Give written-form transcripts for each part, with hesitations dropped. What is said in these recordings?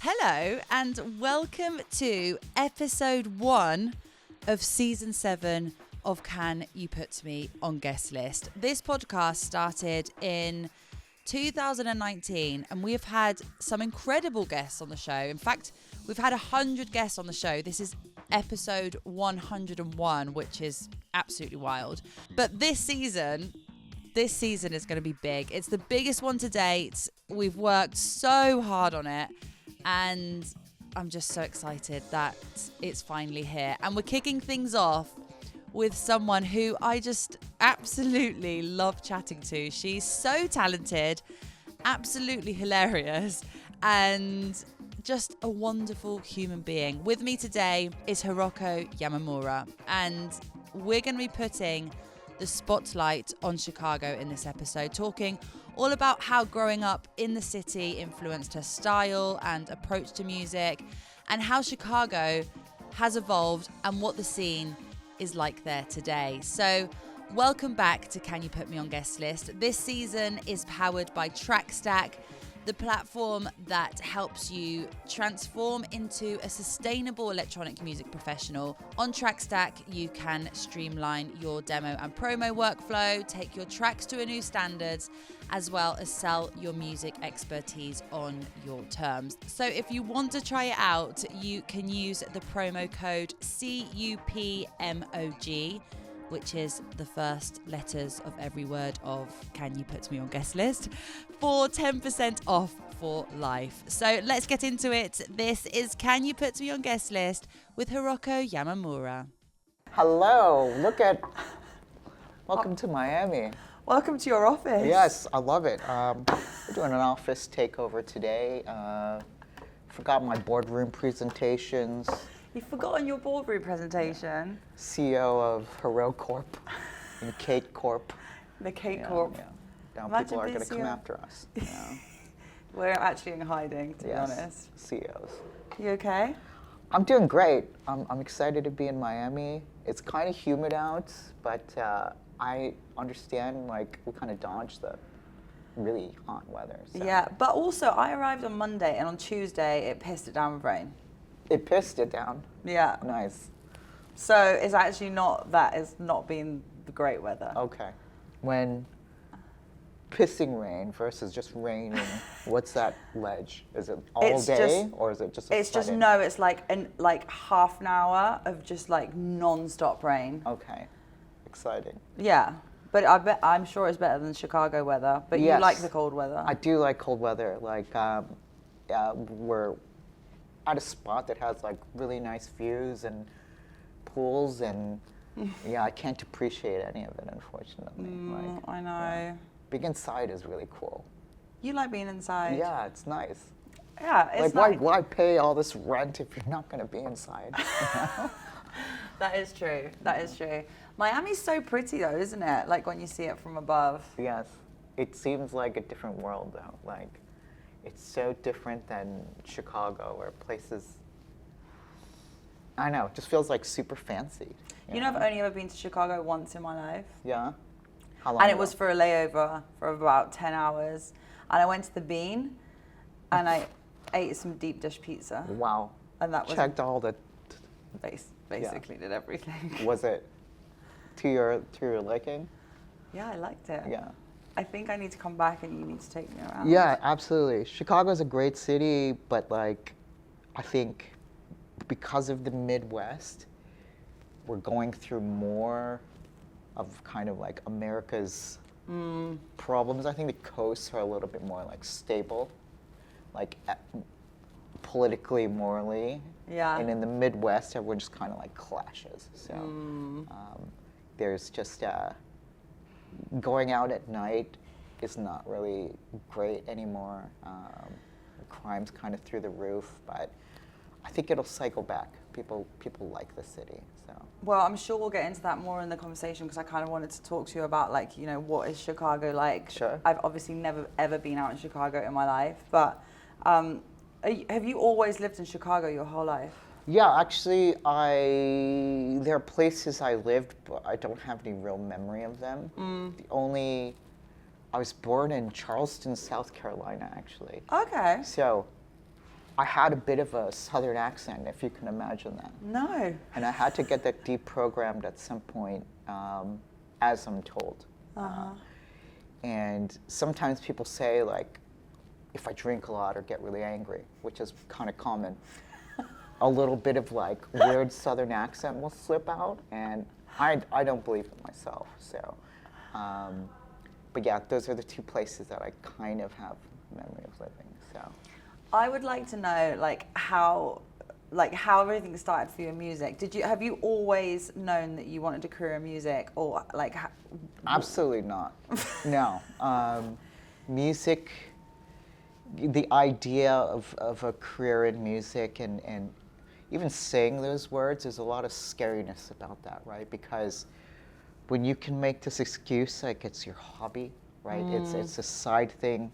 Hello and welcome to episode 1 of season 7 of Can You Put Me on Guest List. This podcast started in 2019 and we have had some incredible guests on the show. In fact, we've had 100 guests on the show. This is episode 101, which is absolutely wild. But this season is going to be big. It's the biggest one to date. We've worked so hard on it. And I'm just so excited that it's finally here. And we're kicking things off with someone who I just absolutely love chatting to. She's so talented, absolutely hilarious, and just a wonderful human being. With me today is Hiroko Yamamura. And we're going to be putting the spotlight on Chicago in this episode, talking all about how growing up in the city influenced her style and approach to music, and how Chicago has evolved and what the scene is like there today. So welcome back to Can You Put Me on Guest List. This season is powered by TrackStack, the platform that helps you transform into a sustainable electronic music professional. On TrackStack, you can streamline your demo and promo workflow, take your tracks to a new standards, as well as sell your music expertise on your terms. So if you want to try it out, you can use the promo code CUPMOG, which is the first letters of every word of Can You Put Me on Guest List, for 10% off for life. So let's get into it. This is Can You Put Me on Guest List with Hiroko Yamamura. Hello, welcome to Miami. Welcome to your office. Yes, I love it. We're doing an office takeover today. Forgot my boardroom presentations. You've forgotten your boardroom presentation. CEO of Hiroko Corp and Kate Corp. The Kate Corp. Yeah. Now Imagine people are going to being come CEO. after us. We're actually in hiding, to be honest. CEOs. You okay? I'm doing great. I'm excited to be in Miami. It's kind of humid out, but I understand we kind of dodged the really hot weather. So. Yeah, but also I arrived on Monday and on Tuesday it pissed it down with rain. It pissed it down. Yeah. Nice. So it's actually not been the great weather. Okay. When pissing rain versus just raining, what's that ledge? Is it all day or is it just It's just it's like half an hour of just non-stop rain. Okay. Exciting. Yeah. But I'm sure it's better than Chicago weather. But Yes. You like the cold weather. I do like cold weather. We're at a spot that has really nice views and pools and I can't appreciate any of it, unfortunately. I know. Yeah. Being inside is really cool. You like being inside. Yeah, it's nice. Yeah, it's nice. Why pay all this rent if you're not going to be inside? That is true. That is true. Miami's so pretty though, isn't it? When you see it from above. Yes. It seems like a different world though. It's so different than Chicago, where places, I know, it just feels super fancy. You know, I've only ever been to Chicago once in my life. Yeah? How long And it ago? was for a layover for about 10 hours. And I went to the Bean and I ate some deep dish pizza. Wow. And that was checked all the. basically did everything. Was it to your liking? Yeah, I liked it. Yeah. I think I need to come back and you need to take me around. Yeah, absolutely. Chicago's a great city, but I think because of the Midwest, we're going through more of kind of America's problems. I think the coasts are a little bit more stable, politically, morally. Yeah. And in the Midwest, everyone just kind of clashes. So there's just going out at night is not really great anymore. The crime's kind of through the roof, but I think it'll cycle back. People like the city, so. Well, I'm sure we'll get into that more in the conversation because I kind of wanted to talk to you about what is Chicago like. Sure. I've obviously never ever been out in Chicago in my life, but have you always lived in Chicago your whole life? Yeah, actually, there are places I lived, but I don't have any real memory of them. I was born in Charleston, South Carolina, actually. Okay. So I had a bit of a southern accent, if you can imagine that. No. And I had to get that deprogrammed at some point, as I'm told. And sometimes people say, like, if I drink a lot or get really angry, which is kind of common, a little bit of like weird southern accent will slip out, and I don't believe it myself. So, but yeah, those are the two places that I kind of have memory of living. So, I would like to know how everything started for you in music. Have you always known that you wanted a career in music, or like? Absolutely not. No, music. The idea of a career in music and even saying those words, there's a lot of scariness about that, right? Because when you can make this excuse like it's your hobby, right? It's a side thing.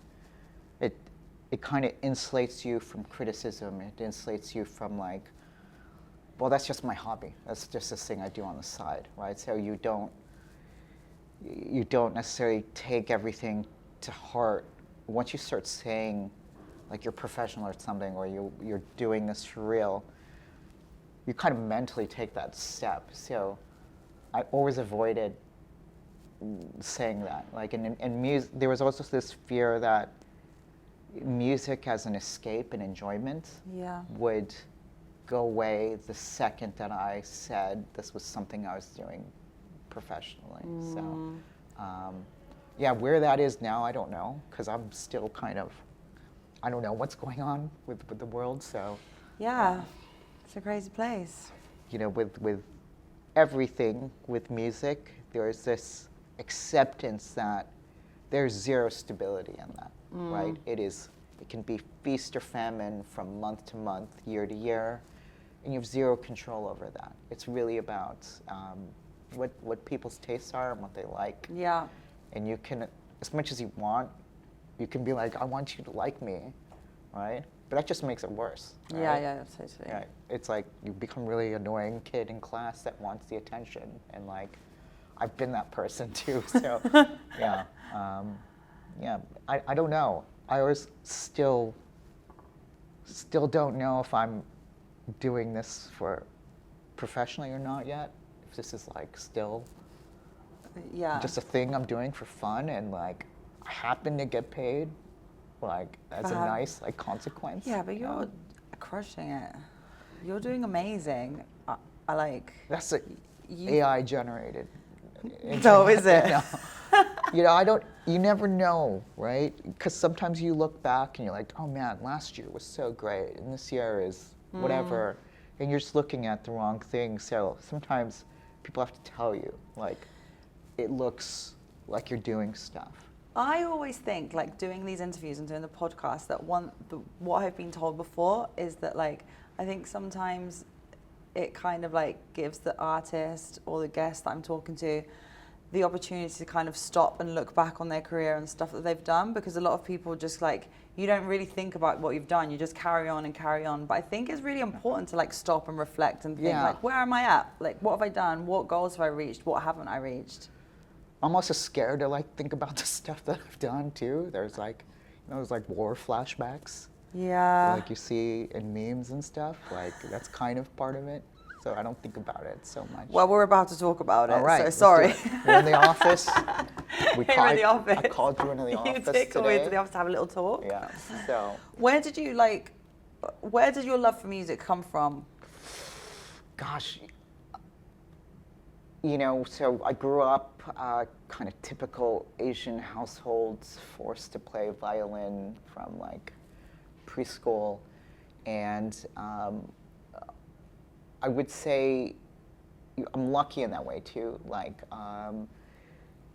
It kind of insulates you from criticism. It insulates you from like, well, that's just my hobby. That's just this thing I do on the side, right? So you don't necessarily take everything to heart. Once you start saying like you're professional or something, or you're doing this for real, you kind of mentally take that step. So I always avoided saying that. Like in music, there was also this fear that music as an escape and enjoyment would go away the second that I said this was something I was doing professionally. So yeah, where that is now, I don't know, because I'm still kind of, I don't know what's going on with the world. So yeah, it's a crazy place. You know, with everything with music, there's this acceptance that there's zero stability in that, right? It can be feast or famine from month to month, year to year, and you have zero control over that. It's really about what people's tastes are and what they like. Yeah. And you can, as much as you want, you can be like, I want you to like me, right? But that just makes it worse. Right? Yeah, totally. Right. It's like you become really annoying kid in class that wants the attention, and like, I've been that person too. So, yeah, I don't know. I always still don't know if I'm doing this for professionally or not yet. If this is like still just a thing I'm doing for fun, and like I happen to get paid like as a nice like consequence. Yeah, but you're crushing it. You're doing amazing. I like. That's AI generated. No, is it? No. You know, you never know, right? Because sometimes you look back and you're like, oh man, last year was so great, and this year is whatever, and you're just looking at the wrong thing. So sometimes people have to tell you, like, it looks like you're doing stuff. I always think, like, doing these interviews and doing the podcast, that what I've been told before is that, like, I think sometimes it kind of like gives the artist or the guest that I'm talking to the opportunity to kind of stop and look back on their career and stuff that they've done, because a lot of people just like, you don't really think about what you've done, you just carry on and carry on. But I think it's really important to like stop and reflect and think like, where am I at? Like, what have I done? What goals have I reached? What haven't I reached? I'm also scared to like think about the stuff that I've done too. There's like, there's like war flashbacks. Yeah. Like you see in memes and stuff, like that's kind of part of it. So I don't think about it so much. Well, we're about to talk about it, all right, so sorry. We're in the office. In the office. I called you into the office today. You did call me into the office to have a little talk. Yeah, so. Where did your love for music come from? Gosh, you know, so I grew up kind of typical Asian households, forced to play violin from like preschool, and I would say I'm lucky in that way too. Like,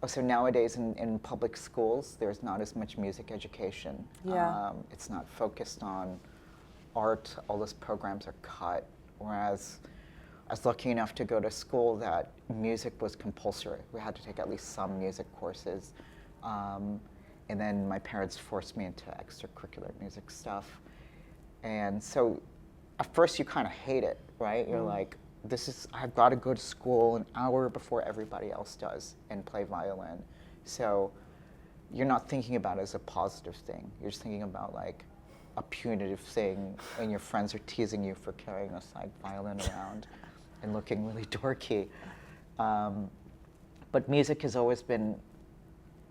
so nowadays in public schools, there's not as much music education. Yeah. It's not focused on art. All those programs are cut. Whereas I was lucky enough to go to school that music was compulsory. We had to take at least some music courses. And then my parents forced me into extracurricular music stuff. And so at first you kind of hate it, right? You're like, I've got to go to school an hour before everybody else does and play violin. So you're not thinking about it as a positive thing. You're just thinking about like, a punitive thing, and your friends are teasing you for carrying a violin around and looking really dorky. But music has always been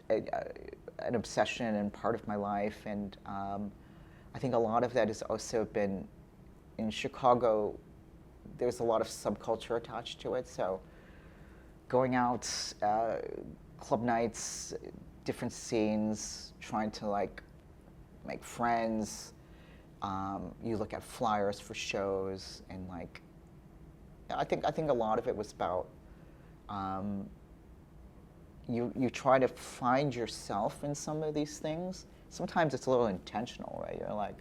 an obsession and part of my life, and I think a lot of that has also been in Chicago. There's a lot of subculture attached to it, so going out, club nights, different scenes, trying to like make friends. You look at flyers for shows, and like I think a lot of it was about you try to find yourself in some of these things. Sometimes it's a little intentional, right? You're like,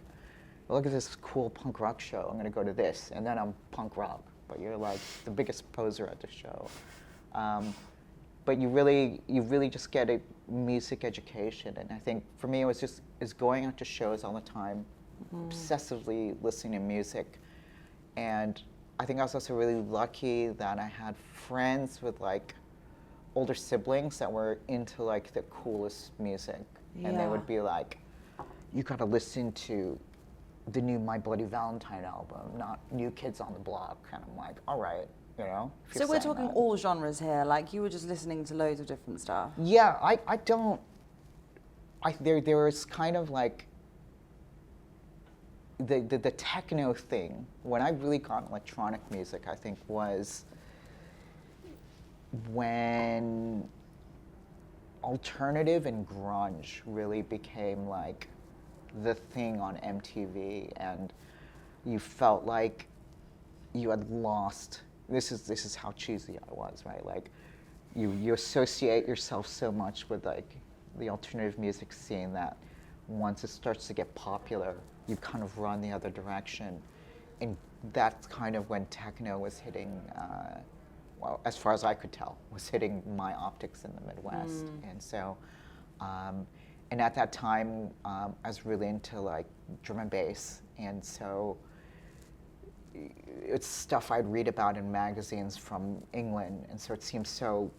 look at this cool punk rock show, I'm gonna go to this, and then I'm punk rock, but you're like the biggest poser at the show. But you really just get a music education, and I think for me it was going out to shows all the time, obsessively listening to music, and I think I was also really lucky that I had friends with like older siblings that were into like the coolest music, and they would be like, you gotta listen to the new My Bloody Valentine album, not New Kids on the Block. And I'm like, all right, you know. So we're talking all genres here, like you were just listening to loads of different stuff. Yeah, there was kind of like the techno thing. When I really got electronic music, I think was when alternative and grunge really became like the thing on MTV, and you felt like you had lost. This is how cheesy I was, right? Like you associate yourself so much with like the alternative music scene that once it starts to get popular, you kind of run the other direction, and that's kind of when techno was hitting. Well, as far as I could tell, was hitting my optics in the Midwest, and so. And at that time, I was really into like drum and bass, and so it's stuff I'd read about in magazines from England, and so it seemed so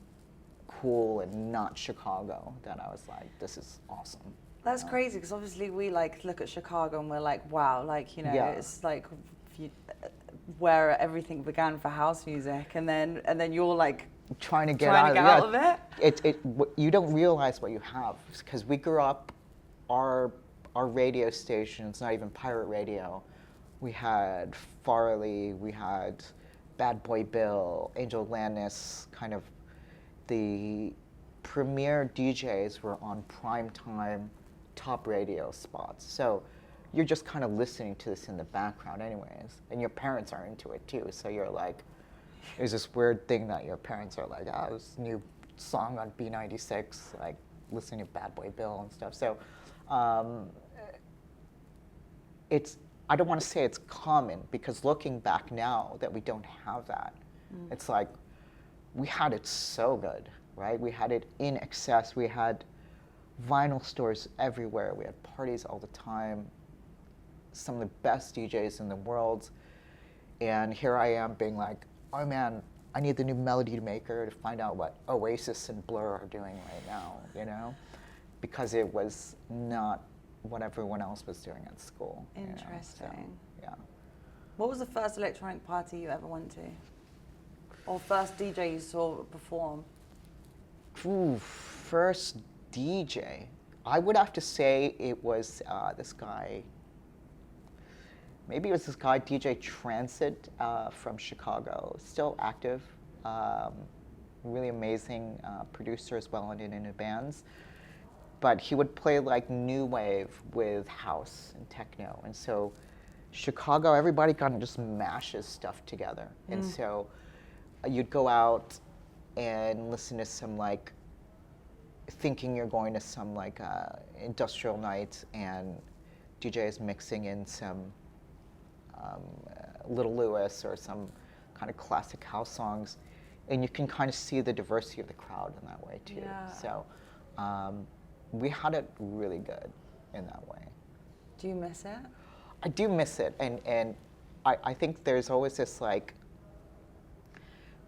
cool and not Chicago that I was like, this is awesome. That's crazy, because obviously we like look at Chicago and we're like, wow, like, you know, it's like where everything began for house music, and then you're like trying to get out of it. You don't realize what you have, because we grew up, our radio station, it's not even pirate radio. We had Farley, we had Bad Boy Bill, Angel Landis, kind of the premier DJs were on primetime top radio spots. So you're just kind of listening to this in the background anyways, and your parents are into it too, so you're like, there's this weird thing that your parents are like, this new song on B96, like listening to Bad Boy Bill and stuff. So I don't want to say it's common, because looking back now that we don't have that, it's like, we had it so good, right? We had it in excess. We had vinyl stores everywhere. We had parties all the time. Some of the best DJs in the world. And here I am being like, oh man, I need the new melody maker to find out what Oasis and Blur are doing right now, you know? Because it was not what everyone else was doing at school. Interesting. You know? So, yeah. What was the first electronic party you ever went to? Or first DJ you saw perform? Ooh, first DJ. I would have to say it was this guy. Maybe it was this guy, DJ Transit, from Chicago, still active, really amazing producer as well and in bands. But he would play like new wave with house and techno. And so Chicago, everybody kind of just mashes stuff together. And so you'd go out and listen to some like, thinking you're going to some like industrial night, and DJ is mixing in some Little Lewis or some kind of classic house songs, and you can kind of see the diversity of the crowd in that way too. Yeah. So we had it really good in that way. Do you miss it? I do miss it, and I think there's always this like,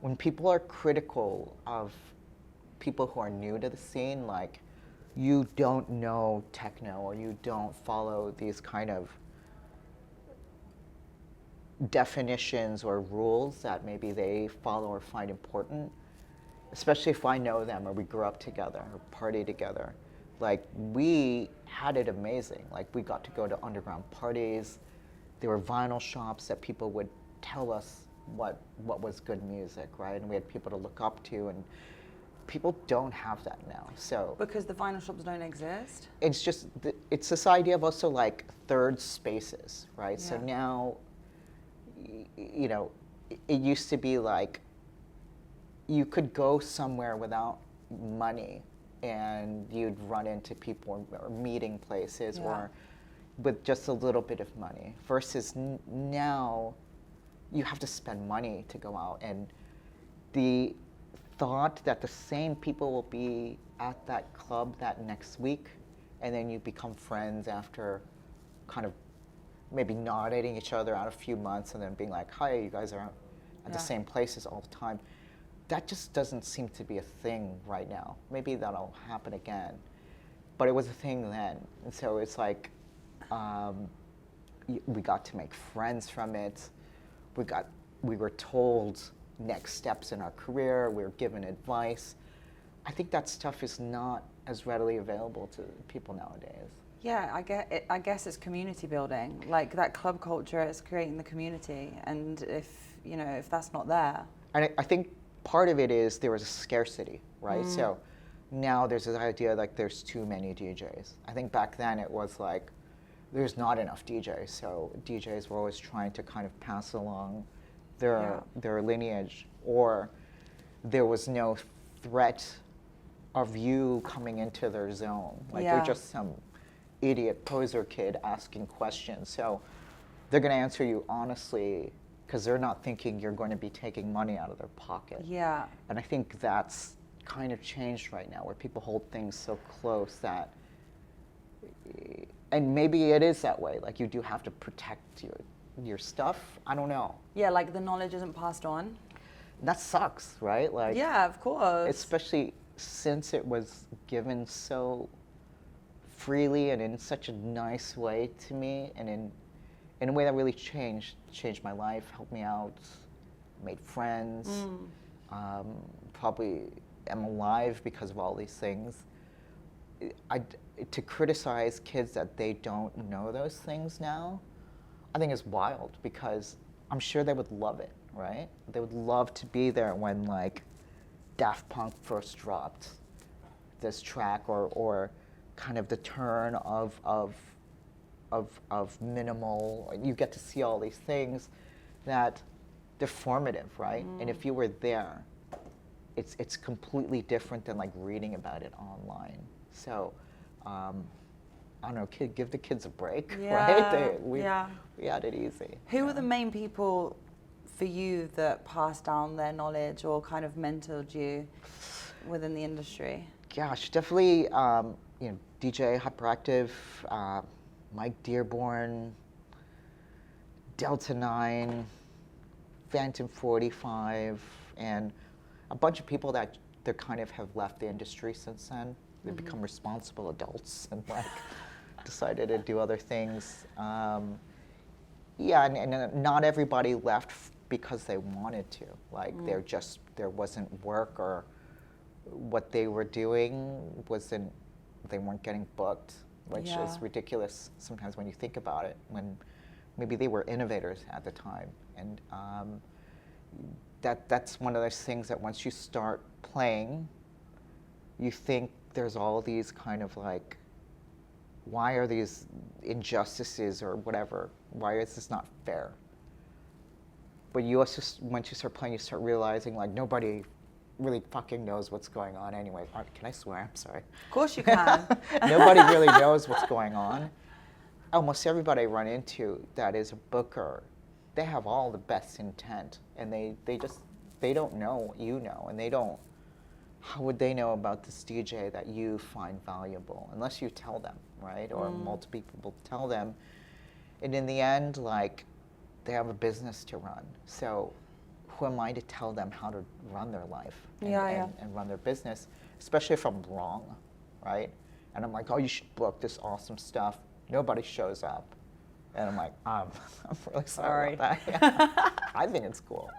when people are critical of people who are new to the scene, like, you don't know techno or you don't follow these kind of definitions or rules that maybe they follow or find important, especially if I know them or we grew up together or party together. Like, we had it amazing. Like, we got to go to underground parties. There were vinyl shops that people would tell us what was good music, right? And we had people to look up to, and people don't have that now. So because the vinyl shops don't exist? it's just, it's this idea of also like third spaces, right? Yeah. So now, you know, it used to be like you could go somewhere without money and you'd run into people or meeting places or with just a little bit of money, versus now you have to spend money to go out. And the thought that the same people will be at that club that next week, and then you become friends after kind of maybe not dating each other out a few months and then being like, hi, you guys are at the same places all the time. That just doesn't seem to be a thing right now. Maybe that'll happen again, but it was a thing then. And so it's like, we got to make friends from it. We were told next steps in our career. We were given advice. I think that stuff is not as readily available to people nowadays. Yeah, I guess it's community building. Like, that club culture is creating the community, and if that's not there. And I think part of it is there was a scarcity, right? So now there's this idea like there's too many DJs. I think back then it was like there's not enough DJs, so DJs were always trying to kind of pass along their lineage, or there was no threat of you coming into their zone. Like, you're just some idiot poser kid asking questions. So they're going to answer you honestly because they're not thinking you're going to be taking money out of their pocket. Yeah. And I think that's kind of changed right now, where people hold things so close that, and maybe it is that way. Like, you do have to protect your stuff. I don't know. Yeah, like the knowledge isn't passed on. That sucks, right? Like, yeah, of course. Especially since it was given so freely and in such a nice way to me, and in a way that really changed my life, helped me out, made friends, probably am alive because of all these things. To criticize kids that they don't know those things now, I think is wild, because I'm sure they would love it, right? They would love to be there when, like, Daft Punk first dropped this track, or kind of the turn of minimal. You get to see all these things that they're formative, right? And if you were there, it's completely different than like reading about it online. So I don't know, give the kids a break, right? We had it easy. Who were the main people for you that passed down their knowledge or kind of mentored you within the industry? Gosh, definitely, DJ Hyperactive, Mike Dearborn, Delta 9, Phantom 45, and a bunch of people that they kind of have left the industry since then. They've become responsible adults and like decided to do other things. And not everybody left because they wanted to. Like, there wasn't work, or what they were doing they weren't getting booked, which is ridiculous sometimes when you think about it, when maybe they were innovators at the time. And that's one of those things that once you start playing, you think there's all these kind of like, why are these injustices or whatever? Why is this not fair? But you also, once you start playing, you start realizing like nobody really fucking knows what's going on anyway. Can I swear? I'm sorry. Of course you can. Nobody really knows what's going on. Almost everybody I run into that is a booker, they have all the best intent, and they don't know what you know, and how would they know about this DJ that you find valuable unless you tell them, right? Or multiple people tell them. And in the end, like, they have a business to run. So who am I to tell them how to run their life and run their business, especially if I'm wrong, right? And I'm like, oh, you should book this awesome stuff. Nobody shows up. And I'm like, I'm really sorry about that. Yeah. I think it's cool.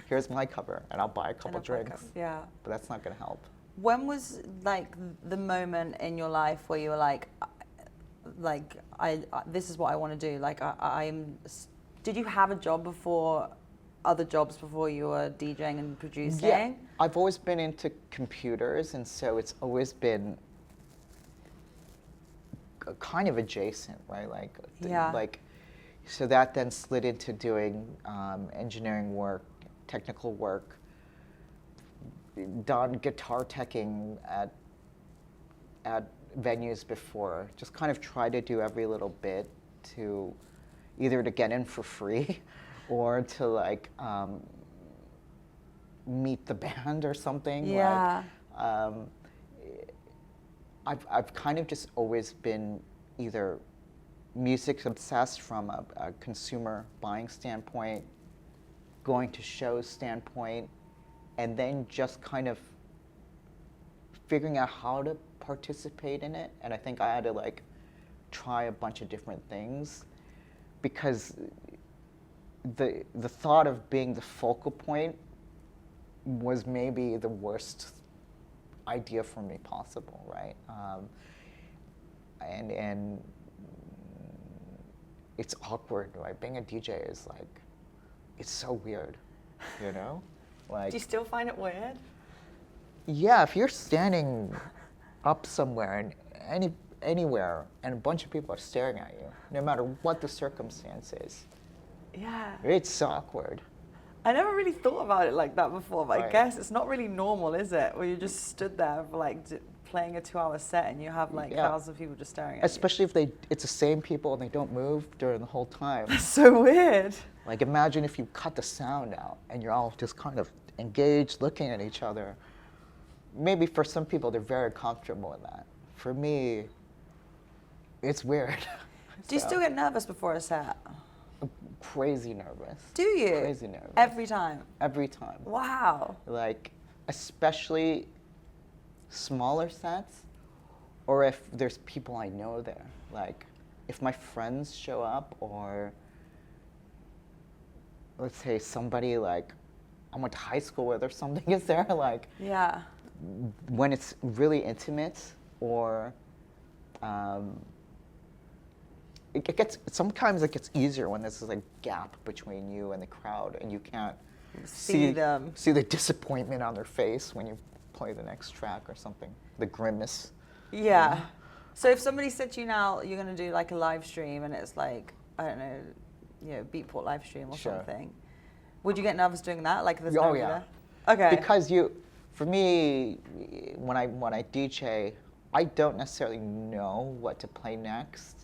Here's my cover, and I'll buy a couple drinks. Yeah. But that's not going to help. When was like the moment in your life where you were like I this is what I want to do? Like I'm. Did you have a job before, other jobs before you were DJing and producing? Yeah, I've always been into computers, and so it's always been kind of adjacent, right? Like, like, so that then slid into doing engineering work, technical work, done guitar teching at venues before. Just kind of try to do every little bit to either to get in for free or to like meet the band or something. Yeah. Like, I've kind of just always been either music obsessed from a consumer buying standpoint, going to shows standpoint, and then just kind of figuring out how to participate in it. And I think I had to like try a bunch of different things, because the thought of being the focal point was maybe the worst idea for me possible, right? And it's awkward, right? Being a DJ is like, it's so weird, you know? Like, do you still find it weird? Yeah, if you're standing up somewhere and anywhere and a bunch of people are staring at you, no matter what the circumstance is, yeah, it's awkward. I never really thought about it like that before, but Right. I guess it's not really normal, is it? Where you just stood there for like playing a 2-hour set and you have like thousands of people just staring at Especially if it's the same people and they don't move during the whole time. you. So weird. Like, imagine if you cut the sound out and you're all just kind of engaged, looking at each other. Maybe for some people, they're very comfortable with that. For me, it's weird. Do you still get nervous before a set? Crazy nervous. Do you? Crazy nervous. Every time? Every time. Wow. Like, especially smaller sets, or if there's people I know there. Like, if my friends show up, or let's say somebody like I went to high school with or something is there, like, yeah, when it's really intimate, or sometimes it gets easier when there's like gap between you and the crowd and you can't see the disappointment on their face when you play the next track or something, the grimace. Yeah. So if somebody said to you now, you're going to do like a live stream and it's like, I don't know, Beatport live stream or something, would you get nervous doing that? Like, there's nobody there? Okay. Because for me, when I DJ, I don't necessarily know what to play next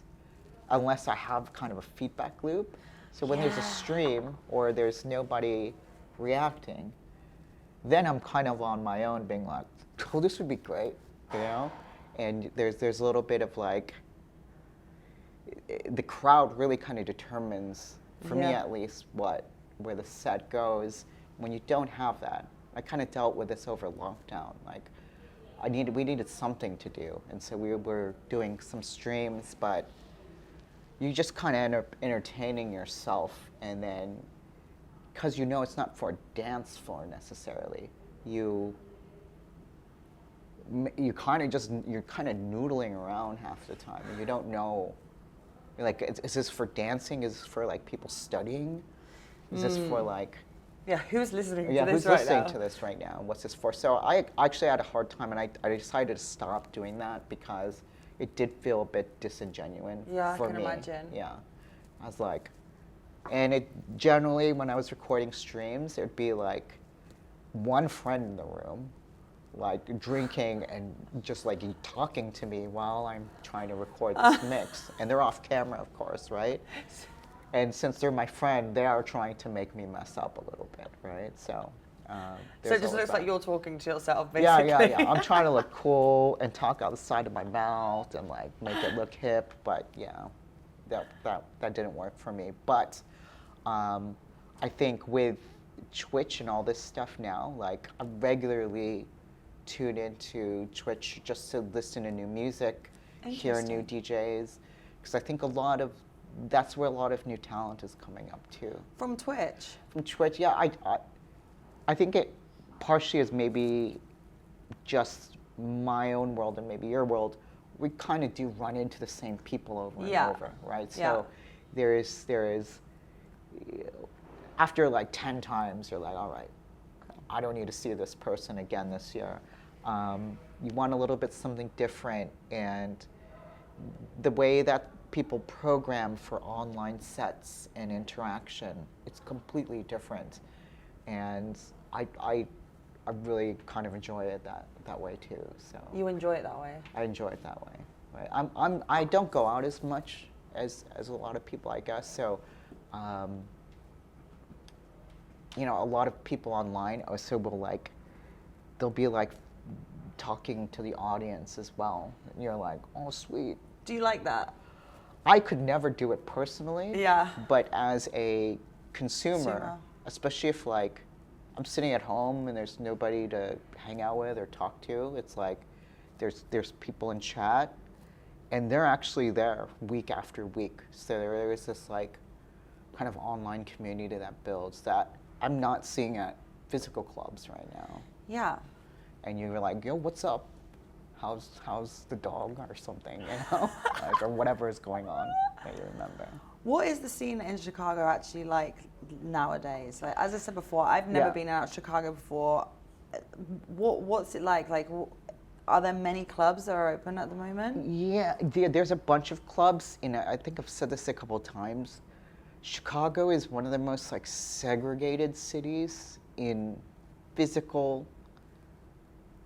unless I have kind of a feedback loop. So when there's a stream or there's nobody reacting, then I'm kind of on my own being like, oh, this would be great, you know? And there's a little bit of like, the crowd really kind of determines, for me at least, where the set goes. When you don't have that, I kind of dealt with this over lockdown. Like, we needed something to do, and so we were doing some streams, but you just kind of end up entertaining yourself, and then, because it's not for a dance floor necessarily, you're kind of noodling around half the time, and you don't know. You're like, is this for dancing? Is this for like people studying? Is this for like? Yeah, who's listening to this who's right listening now? to this right now? What's this for? So I actually had a hard time, and I decided to stop doing that because it did feel a bit disingenuous for me. Yeah, I can imagine. Yeah, I was like, and it generally, when I was recording streams, it'd be like one friend in the room, like drinking and just like talking to me while I'm trying to record this mix, and they're off camera, of course, right? And since they're my friend, they are trying to make me mess up a little bit, right? So So it just looks like you're talking to yourself, basically. Yeah. I'm trying to look cool and talk out the side of my mouth and like make it look hip, but that didn't work for me. But I think with Twitch and all this stuff now, like I regularly tune into Twitch just to listen to new music, hear new DJs, because I think a lot of that's where a lot of new talent is coming up too. From Twitch? From Twitch, yeah. I think it partially is maybe just my own world and maybe your world. We kind of do run into the same people over and over, right? So there is, after like 10 times, you're like, all right, I don't need to see this person again this year. You want a little bit something different, and the way that people program for online sets and interaction, it's completely different. And I really kind of enjoy it that way too. So you enjoy it that way? I enjoy it that way. Right? I don't go out as much as a lot of people, I guess. So, you know, a lot of people online also will they'll be like talking to the audience as well. And you're like, oh, sweet. Do you like that? I could never do it personally. Yeah. But as a consumer, especially if like I'm sitting at home and there's nobody to hang out with or talk to, it's like there's people in chat, and they're actually there week after week. So there is this like kind of online community that builds that I'm not seeing at physical clubs right now. Yeah. And you're like, yo, what's up? How's the dog or something, you know? Like, or whatever is going on that you remember. What is the scene in Chicago actually like nowadays? Like, as I said before, I've never been out of Chicago before. What's it like? Like, are there many clubs that are open at the moment? Yeah, there's a bunch of clubs. I think I've said this a couple of times. Chicago is one of the most like segregated cities in physical,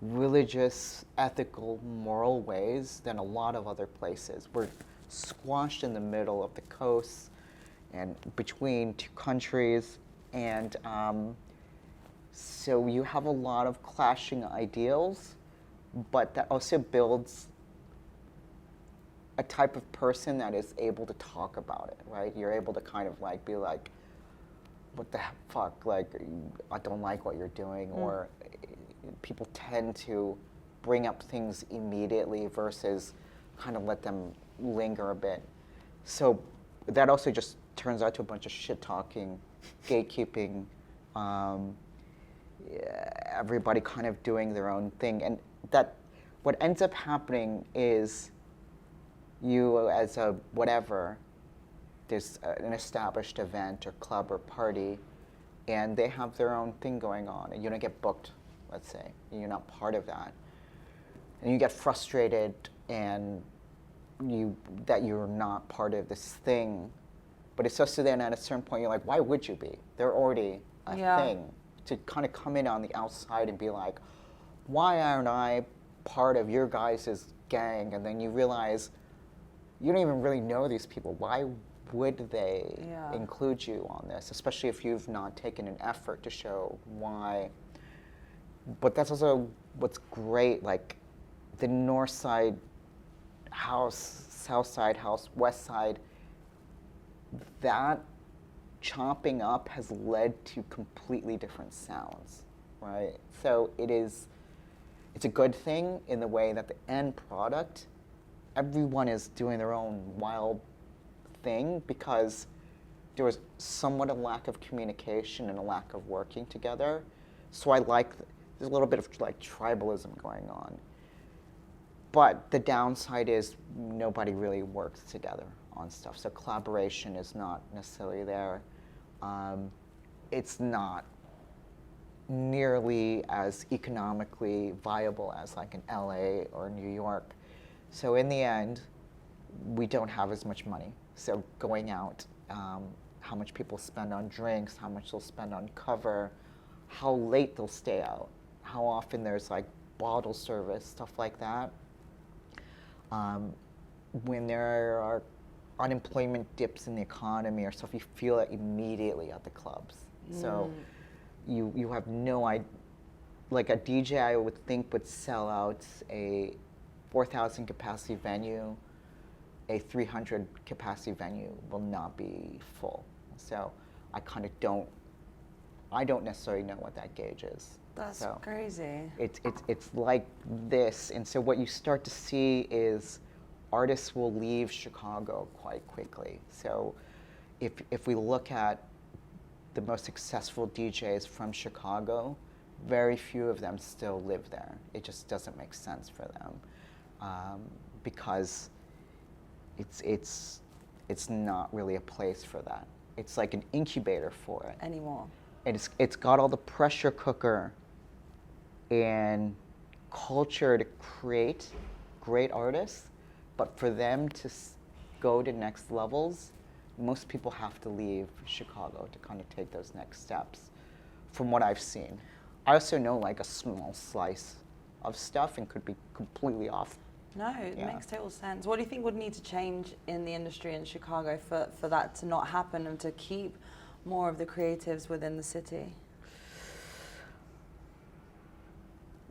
religious, ethical, moral ways than a lot of other places. We're squashed in the middle of the coast and between two countries, and so you have a lot of clashing ideals, but that also builds a type of person that is able to talk about it, right? You're able to kind of like be like, what the fuck, like, I don't like what you're doing, or people tend to bring up things immediately versus kind of let them linger a bit. So that also just turns out to a bunch of shit talking, gatekeeping, everybody kind of doing their own thing. And that what ends up happening is you as a whatever, there's an established event or club or party, and they have their own thing going on, and you don't get booked, let's say, and you're not part of that. And you get frustrated and that you're not part of this thing. But it's just then at a certain point you're like, why would you be? They're already a thing. To kind of come in on the outside and be like, why aren't I part of your guys' gang? And then you realize you don't even really know these people. Why would they include you on this? Especially if you've not taken an effort to show why. But that's also what's great, like the north side house, south side house, west side, that chopping up has led to completely different sounds, right? So it's a good thing in the way that the end product, everyone is doing their own wild thing, because there was somewhat a lack of communication and a lack of working together. So there's a little bit of like tribalism going on. But the downside is nobody really works together on stuff. So collaboration is not necessarily there. It's not nearly as economically viable as like in LA or New York. So in the end, we don't have as much money. So going out, how much people spend on drinks, how much they'll spend on cover, how late they'll stay out, how often there's like bottle service, stuff like that. When there are unemployment dips in the economy or stuff, you feel it immediately at the clubs. So you have no idea. Like a DJ, I would think, would sell out a 4,000 capacity venue. A 300 capacity venue will not be full. So I kind of don't necessarily know what that gauge is. That's crazy. It's like this, and so what you start to see is artists will leave Chicago quite quickly. So if we look at the most successful DJs from Chicago, very few of them still live there. It just doesn't make sense for them, because it's not really a place for that. It's like an incubator for it Anymore. It's got all the pressure cooker and culture to create great artists, but for them to go to next levels, most people have to leave Chicago to kind of take those next steps, from what I've seen. I also know like a small slice of stuff and could be completely off. No, it Yeah. makes total sense. What do you think would need to change in the industry in Chicago for that to not happen and to keep more of the creatives within the city?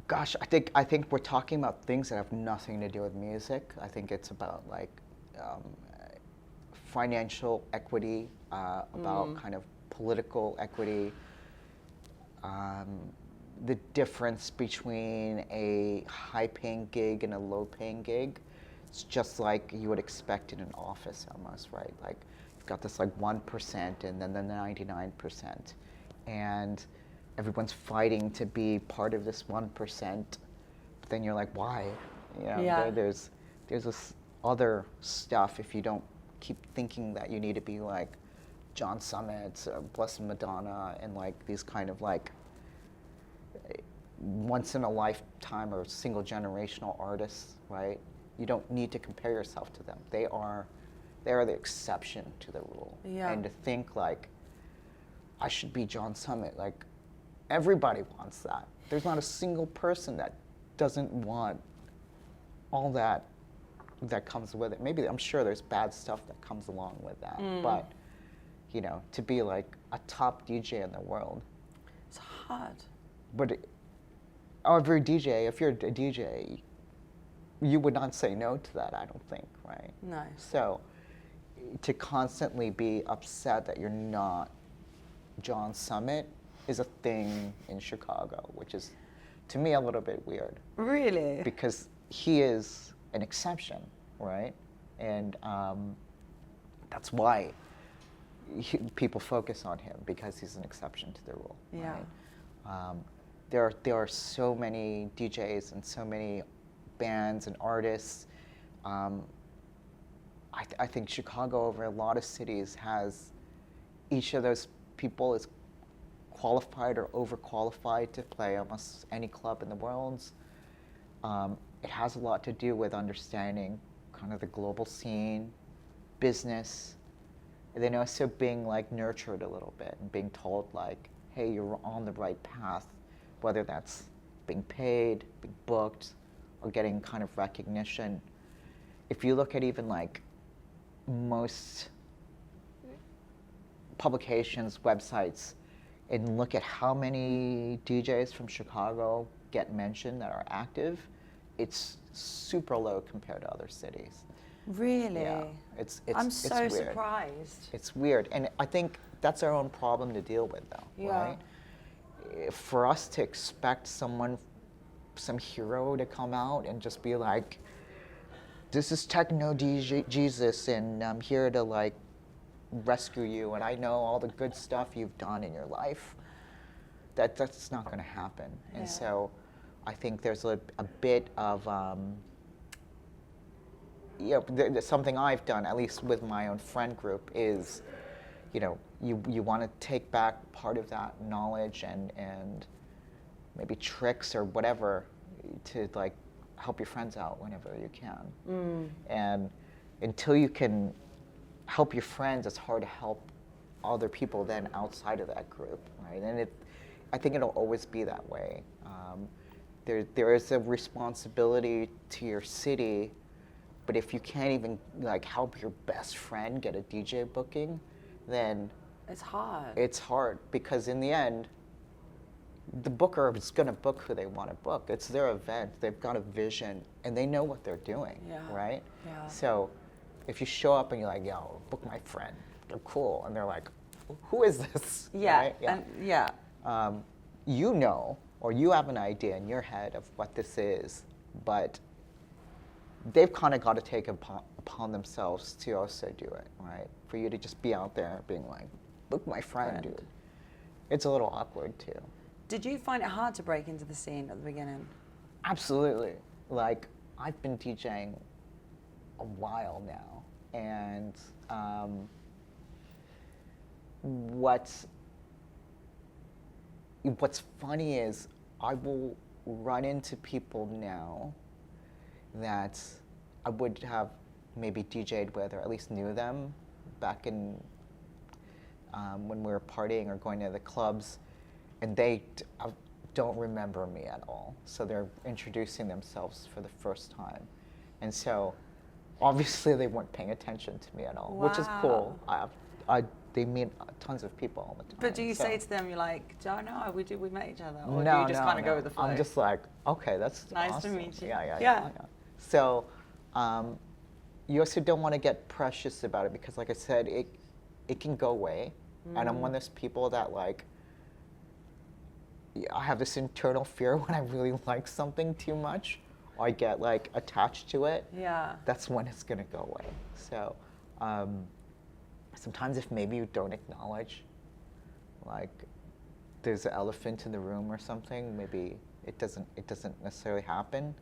Gosh, I think we're talking about things that have nothing to do with music. I think it's about like financial equity, about kind of political equity, the difference between a high-paying gig and a low-paying gig. It's just like you would expect in an office almost, right? Like you've got this like 1% and then the 99%. And everyone's fighting to be part of this 1%, but then you're like, why? You know, Yeah. there's this other stuff if you don't keep thinking that you need to be like John Summit or Blessed Madonna and like these kind of like once in a lifetime or single generational artists, right? You don't need to compare yourself to them. They are the exception to the rule. Yeah. And to think like, I should be John Summit, like everybody wants that. There's not a single person that doesn't want all that comes with it. Maybe, I'm sure there's bad stuff that comes along with that, but you know, to be like a top DJ in the world. It's hard. But every DJ, if you're a DJ, you would not say no to that, I don't think, right? No. So to constantly be upset that you're not John Summit is a thing in Chicago, which is, to me, a little bit weird. Really? Because he is an exception, right? And that's why people focus on him, because he's an exception to the rule. Yeah. Right? There are so many DJs and so many bands and artists. I think Chicago, over a lot of cities, has each of those people is qualified or overqualified to play almost any club in the world. It has a lot to do with understanding kind of the global scene, business, and then also being like nurtured a little bit and being told like, hey, you're on the right path, whether that's being paid, being booked, or getting kind of recognition. If you look at even like most publications, websites, and look at how many DJs from Chicago get mentioned that are active, it's super low compared to other cities. Really? Yeah, it's I'm it's so weird. surprised. It's weird, and I think that's our own problem to deal with, though, Yeah. right? For us to expect someone, some hero to come out and just be like, this is Techno DJ Jesus, and I'm here to like rescue you, and I know all the good stuff you've done in your life. That's not going to happen. Yeah. And so I think there's a bit of there's something I've done, at least with my own friend group, is, you know, you want to take back part of that knowledge and maybe tricks or whatever to like help your friends out whenever you can. And until you can help your friends, it's hard to help other people then outside of that group, right? And I think it'll always be that way. There is a responsibility to your city, but if you can't even like help your best friend get a DJ booking, then It's hard. it's hard, because in the end, the booker is going to book who they want to book. It's their event. They've got a vision, and they know what they're doing, Yeah. right? Yeah. So if you show up and you're like, yo, book my friend, they're cool, and they're like, who is this? Yeah. Right? And yeah. You know, or you have an idea in your head of what this is, but they've kind of got to take upon themselves to also do it, right? For you to just be out there being like, look, my friend, dude. It's a little awkward too. Did you find it hard to break into the scene at the beginning? Absolutely. Like, I've been DJing a while now, and what's funny is I will run into people now that I would have maybe DJ'd with, or at least knew them back in when we were partying or going to the clubs, and they don't remember me at all. So they're introducing themselves for the first time. And so obviously they weren't paying attention to me at all, which is cool. They meet tons of people all the time. But do you say to them, you're like, "Oh no, we met each other," or no, do you just kind of go with the flow? I'm just like, okay, that's nice awesome. to meet you. Yeah. So you also don't want to get precious about it, because like I said, it can go away. And I'm one of those people that like, I have this internal fear when I really like something too much, or I get like attached to it. Yeah. That's when it's gonna go away. So sometimes if maybe you don't acknowledge, like there's an elephant in the room or something, maybe it doesn't necessarily happen.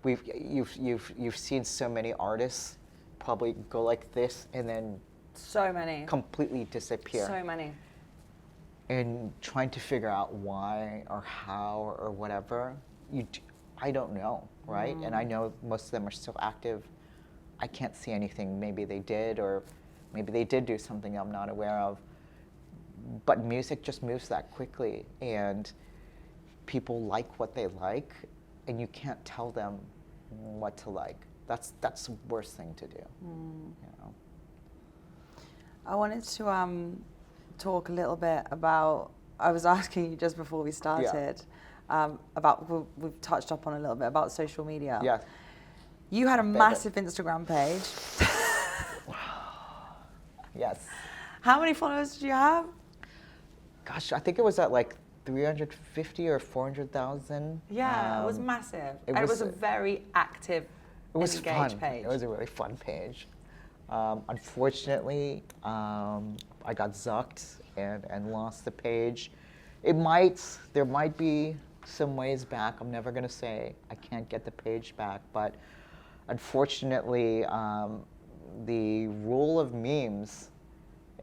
You've seen so many artists probably go like this and then so many completely disappear. So many. And trying to figure out why or how or whatever, I don't know, right? And I know most of them are still active. I can't see anything. Maybe they did, or maybe they did do something I'm not aware of. But music just moves that quickly, and people like what they like, and you can't tell them what to like. That's the worst thing to do. You know? I wanted to talk a little bit about, I was asking you just before we started, about, we've touched up on a little bit about social media. Yeah. You had a massive Instagram page. Yes. How many followers did you have? Gosh, I think it was at like 350 or 400,000. Yeah, it was massive. It was a very active, engaged page. It was a really fun page. Unfortunately, I got zucked and lost the page. There might be some ways back. I'm never gonna say I can't get the page back, but unfortunately, the rule of memes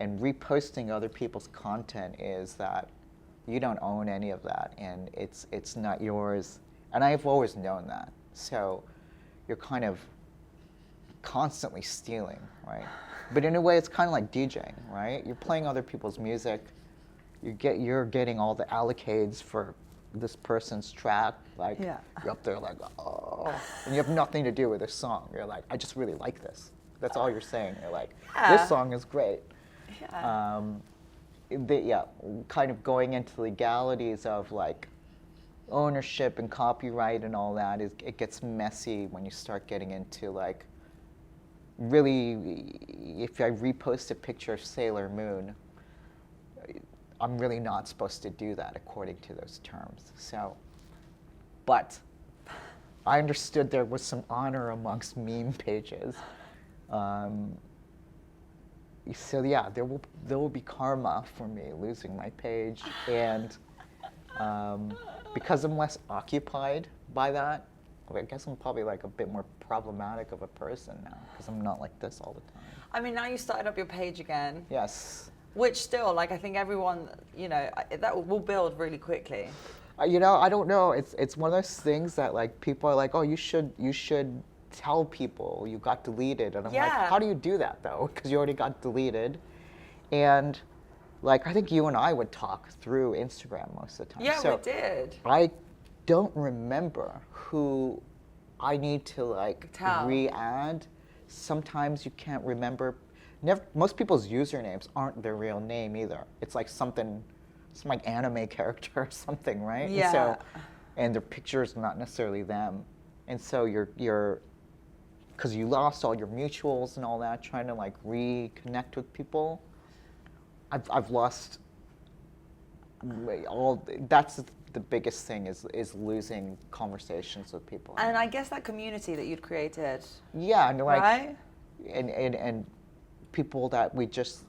and reposting other people's content is that you don't own any of that, and it's not yours. And I've always known that. So you're kind of constantly stealing, right? But in a way, it's kind of like DJing, right? You're playing other people's music. You're getting all the allocates for this person's track. Like, you're up there like, oh, and you have nothing to do with this song. You're like, I just really like this. That's all you're saying. You're like, this song is great. Kind of going into legalities of like ownership and copyright and all that, it gets messy when you start getting into like, really, if I repost a picture of Sailor Moon, I'm really not supposed to do that according to those terms. So, but I understood there was some honor amongst meme pages. So yeah, there will be karma for me losing my page, and because I'm less occupied by that, I guess I'm probably like a bit more problematic of a person now, because I'm not like this all the time. I mean, now you started up your page again. Yes. Which still, like, I think everyone, that will build really quickly. I don't know. It's one of those things that like people are like, oh, you should tell people you got deleted, and I'm like, how do you do that though? Because you already got deleted, and like I think you and I would talk through Instagram most of the time. Yeah, so we did. I don't remember who I need to like re-add. Sometimes you can't remember. Most people's usernames aren't their real name either. It's like some like anime character or something, right? Yeah. And their picture's not necessarily them. And so you're because you lost all your mutuals and all that, trying to like reconnect with people. I've lost That's the biggest thing is losing conversations with people. And I guess that community that you'd created. Yeah, and like, right? and people that we just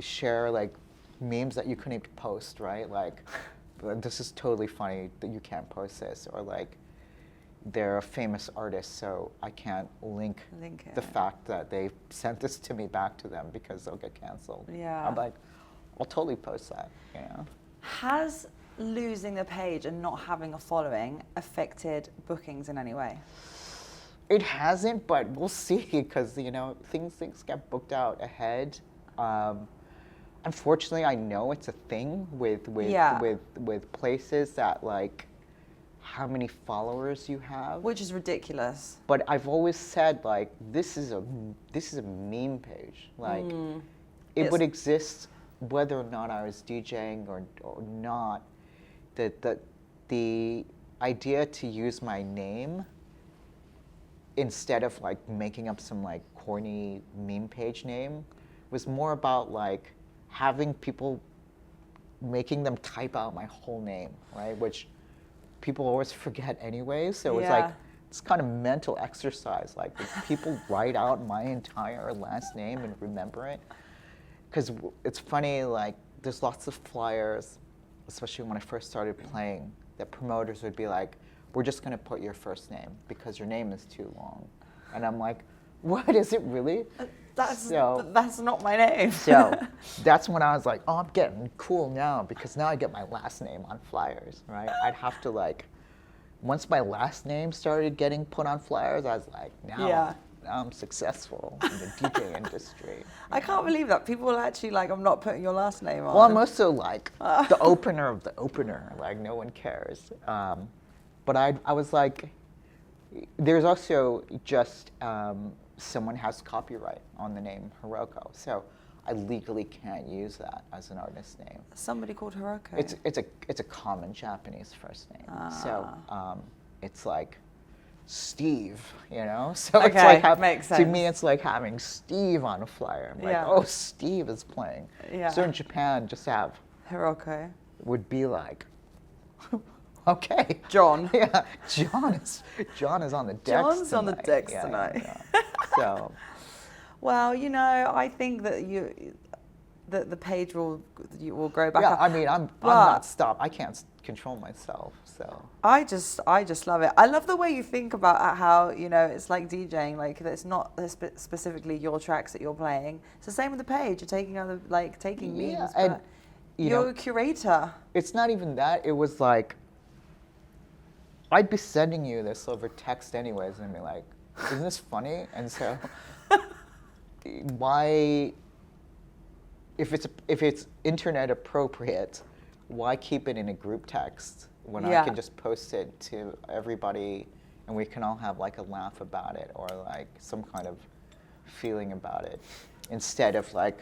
share like memes that you couldn't even post, right? Like, this is totally funny that you can't post this, or like, they're a famous artist, so I can't link it. the fact that they sent this to me back to them because they'll get canceled. Yeah. I'm like, I'll totally post that, you know? Has losing the page and not having a following affected bookings in any way? It hasn't, but we'll see, because, you know, things get booked out ahead. Unfortunately, I know it's a thing with places that, like, how many followers you have. Which is ridiculous. But I've always said, like, this is a meme page. Like, it would exist whether or not I was DJing or not. The idea to use my name instead of like making up some like corny meme page name was more about like having people, making them type out my whole name, right? Which people always forget anyway. So it's like, it's kind of mental exercise. Like, if people write out my entire last name and remember it. Because it's funny, like, there's lots of flyers, especially when I first started playing, that promoters would be like, we're just going to put your first name because your name is too long. And I'm like, what, is it really? That's not my name. So that's when I was like, oh, I'm getting cool now, because now I get my last name on flyers, right? I'd have to like, once my last name started getting put on flyers, I was like, now I'm successful in the DJ industry. I can't believe that. People are actually like, I'm not putting your last name on. Well, I'm also like the opener of the opener. Like, no one cares. But I was like, there's also just someone has copyright on the name Hiroko. So I legally can't use that as an artist name. Somebody called Hiroko? It's a common Japanese first name. So it's like Steve, you know? So it's like makes sense. To me, it's like having Steve on a flyer. I'm like, oh, Steve is playing. Yeah. So in Japan, just have Hiroko would be like, okay. John. Yeah, John is on the decks John's tonight. on the decks tonight. So. Well, you know, I think that the page will grow back up. I mean, I'm not stopped. I can't control myself. So. I just love it. I love the way you think about how, you know, it's like DJing. Like, it's not specifically your tracks that you're playing. It's the same with the page. You're taking memes, and but you're a curator. It's not even that. It was like, I'd be sending you this over text anyways, and be like, isn't this funny? And so, why, if it's internet appropriate, why keep it in a group text when I can just post it to everybody and we can all have like a laugh about it, or like some kind of feeling about it, instead of like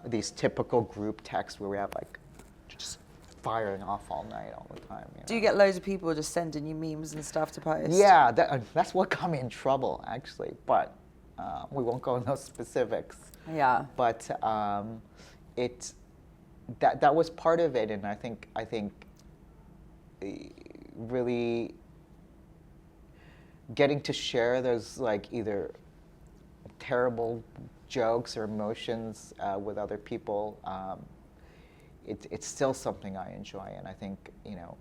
these typical group texts where we have like just firing off all night, all the time. You know? Do you get loads of people just sending you memes and stuff to post? Yeah, that's what got me in trouble, actually. But we won't go into those specifics. Yeah. But that was part of it, and I think really getting to share those like either terrible jokes or emotions with other people. It's still something I enjoy, and I think, you know,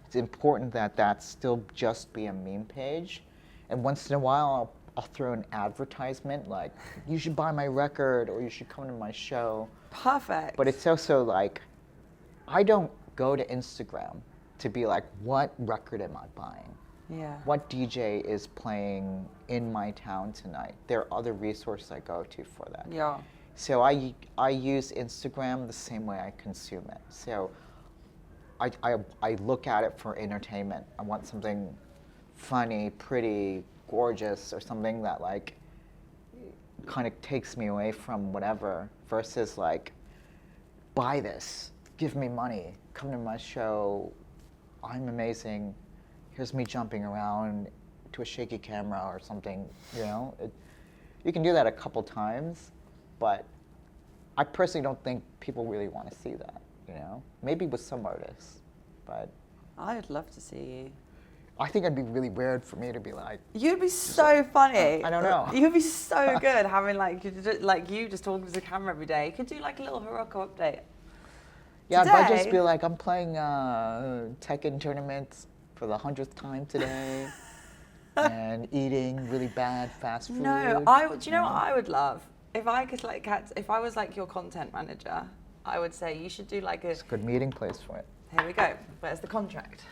it's important that still just be a meme page, and once in a while I'll throw an advertisement like, you should buy my record or you should come to my show. Perfect. But it's also like, I don't go to Instagram to be like, what record am I buying? Yeah. What DJ is playing in my town tonight? There are other resources I go to for that. Yeah. So I use Instagram the same way I consume it. So I look at it for entertainment. I want something funny, pretty, gorgeous, or something that like kind of takes me away from whatever, versus like, buy this, give me money, come to my show, I'm amazing, here's me jumping around to a shaky camera or something, you know? You can do that a couple times, but I personally don't think people really want to see that. you know, maybe with some artists, but I would love to see you. I think it'd be really weird for me to be like, You'd be so funny. I don't know. You'd be so good having you just talking to the camera every day. You could do like a little Hiroko update. yeah, I'd just Today- be like, I'm playing Tekken tournaments for the 100th time today, and eating really bad fast food. No, do you know what I would love? If I could if I was like your content manager, I would say you should do like It's a good meeting place for it. here we go. Where's the contract?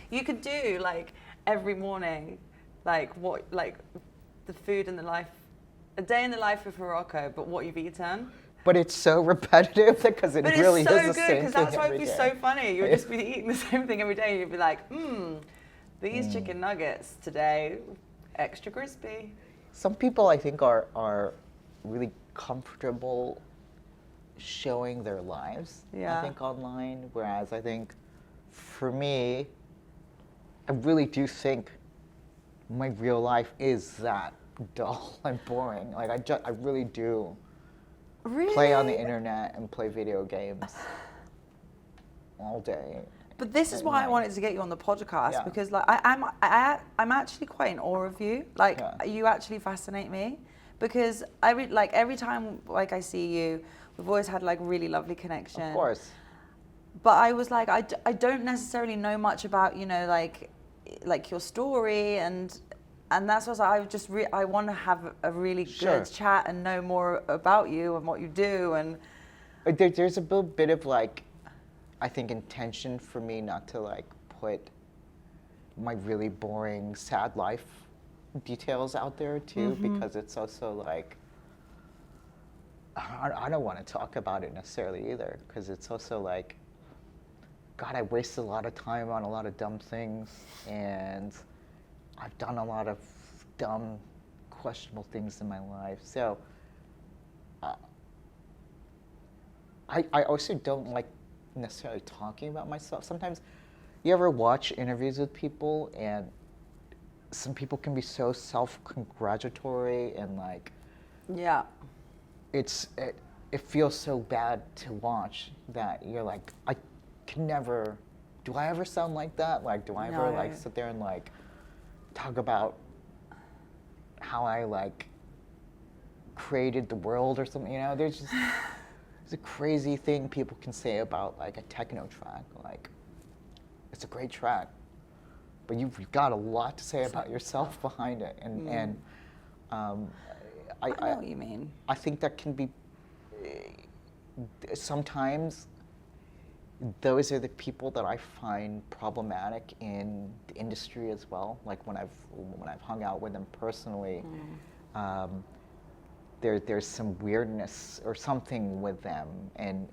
You could do like every morning, like the food and the life, a day in the life of Hiroko, but what you've eaten. But it's so repetitive because it But really it's so is the good same because thing that's why it'd be every so day. funny. You would just be eating the same thing every day, and you'd be like, these chicken nuggets today, extra crispy. Some people I think are really comfortable showing their lives, Yeah. I think, online, whereas I think for me, I really do think my real life is that dull and boring. Like I really do Really? play on the internet and play video games all day. But this is at why I night. wanted to get you on the podcast Yeah. because like I'm actually quite in awe of you. Like Yeah. you actually fascinate me because every time like I see you, we've always had like really lovely connection. Of course. But I was like, I don't necessarily know much about, you know, like your story and that's what I want to have a really Sure. good chat and know more about you and what you do and There's a bit of like, I think, intention for me not to like put my really boring, sad life details out there too, because it's also like, I don't want to talk about it necessarily either, because it's also like, God, I wasted a lot of time on a lot of dumb things, and I've done a lot of dumb, questionable things in my life. So I also don't like necessarily talking about myself. Sometimes, you ever watch interviews with people, and some people can be so self-congratulatory, and like, yeah. it feels so bad to watch that you're like, I can never, do I ever sound like that? Like, do I ever No. like sit there and like talk about how I like created the world or something, you know? There's a crazy thing people can say about like a techno track. Like, it's a great track, but you've got a lot to say about yourself behind it, and I know what you mean. I think that can be sometimes those are the people that I find problematic in the industry as well. Like when I've hung out with them personally, there's some weirdness or something with them, and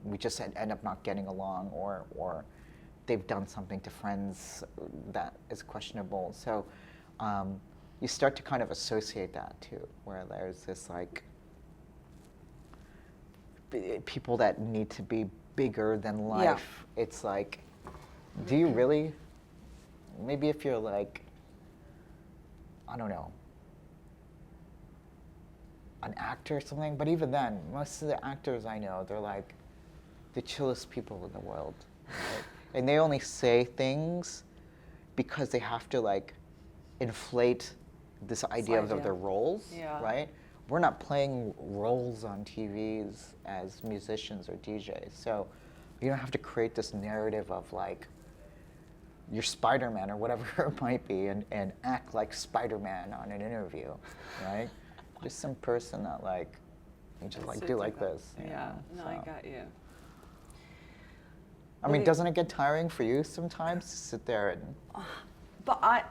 we just end up not getting along, or they've done something to friends that is questionable. So you start to kind of associate that too, where there's this like people that need to be bigger than life. Yeah. It's like, do you really? Maybe if you're like, I don't know, an actor or something, but even then, most of the actors I know, they're like the chillest people in the world, right? And they only say things because they have to like inflate this idea of their roles, Yeah. right? We're not playing roles on TVs as musicians or DJs, so you don't have to create this narrative of like you're Spider-Man or whatever it might be, and act like Spider-Man on an interview, right? Just some person that like you just like do like this. you Yeah, know, no, I so. got you. I mean, doesn't it get tiring for you sometimes to sit there and? But